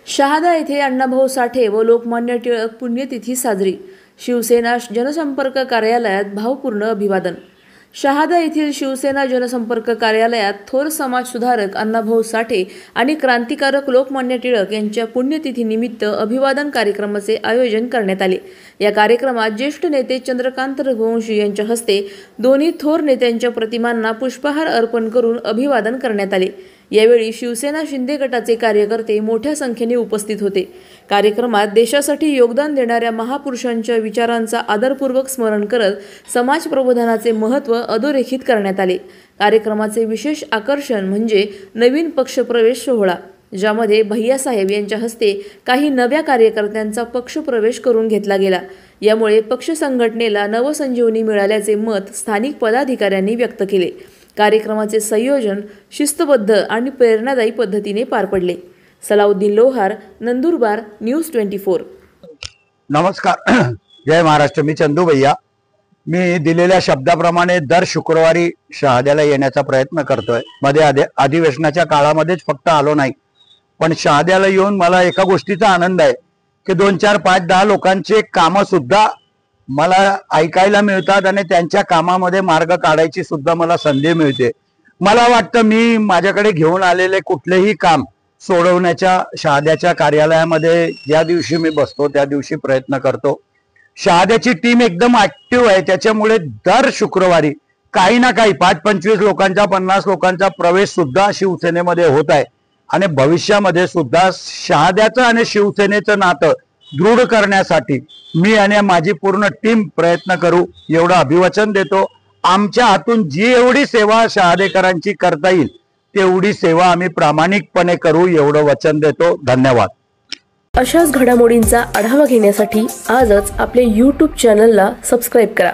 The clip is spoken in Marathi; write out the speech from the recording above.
शहादा येथे अण्णाभाऊ साठे व लोकमान्य टिळक पुण्यतिथी साजरी। शिवसेना जनसंपर्क कार्यालयात भावपूर्ण अभिवादन। शहादा येथील शिवसेना जनसंपर्क कार्यालयात थोर समाज सुधारक अण्णाभाऊ साठे आणि क्रांतिकारक लोकमान्य टिळक यांच्या पुण्यतिथीनिमित्त अभिवादन कार्यक्रमाचे आयोजन करण्यात आले। या कार्यक्रमात ज्येष्ठ नेते चंद्रकांत रघुवंशी यांच्या हस्ते दोन्ही थोर नेत्यांच्या प्रतिमांना पुष्पहार अर्पण करून अभिवादन करण्यात आले। यावेळी शिवसेना शिंदे गटाचे कार्यकर्ते मोठ्या संख्येने उपस्थित होते। कार्यक्रमात देशासाठी योगदान देणाऱ्या महापुरुषांच्या विचारांचा आदरपूर्वक स्मरण करत समाज प्रबोधनाचे महत्त्व अधोरेखित करण्यात आले। कार्यक्रमाचे विशेष आकर्षण म्हणजे नवीन पक्षप्रवेश सोहळा, ज्यामध्ये भैयासाहेब यांच्या हस्ते काही नव्या कार्यकर्त्यांचा पक्षप्रवेश करून घेतला गेला। यामुळे पक्ष संघटनेला नवसंजीवनी मिळाल्याचे मत स्थानिक पदाधिकाऱ्यांनी व्यक्त केले। कार्यक्रमाचे संयोजन शिस्तबद्ध आणि प्रेरणादायी पद्धतीने पार पडले। सलाउद्दीन लोहार, नंदुरबार, न्यूज 24। नमस्कार, जय महाराष्ट्र। मी चंदू भैया। मी दिलेल्या शब्दाप्रमाणे दर शुक्रवारी शहाद्याला येण्याचा प्रयत्न करतोय। मध्ये अधिवेशनाच्या काळामध्येच फक्त आलो नाही, पण शहाद्याला येऊन मला एका गोष्टीचा आनंद आहे की 2, 4, 5, 10 लोकांचे कामं सुद्धा मला ऐकायला मिळतात आणि त्यांच्या कामामध्ये मार्ग काढायची सुद्धा मला संधी मिळते। मला वाटतं मी माझ्याकडे घेऊन आलेले कुठलेही काम सोडवण्याच्या शहाद्याच्या कार्यालयामध्ये ज्या दिवशी मी बसतो त्या दिवशी प्रयत्न करतो। शहाद्याची टीम एकदम ऍक्टिव्ह आहे, त्याच्यामुळे दर शुक्रवारी काही ना काही 5-25 लोकांचा 50 लोकांचा प्रवेश सुद्धा शिवसेनेमध्ये होत आहे आणि भविष्यामध्ये सुद्धा शहाद्याचं आणि शिवसेनेचं नातं दृढ करण्यासाठी मी आणि माझी पूर्ण टीम प्रयत्न करू एवढं अभिवचन देतो। आमच्या हातून जी एवढी सेवा शहादेकरांची करता येईल तेवढी सेवा आम्ही प्रामाणिकपणे करू एवढं वचन देतो। धन्यवाद। अशाच घडामोडींचा आढावा घेण्यासाठी आजच आपल्या YouTube चॅनलला सबस्क्राइब करा।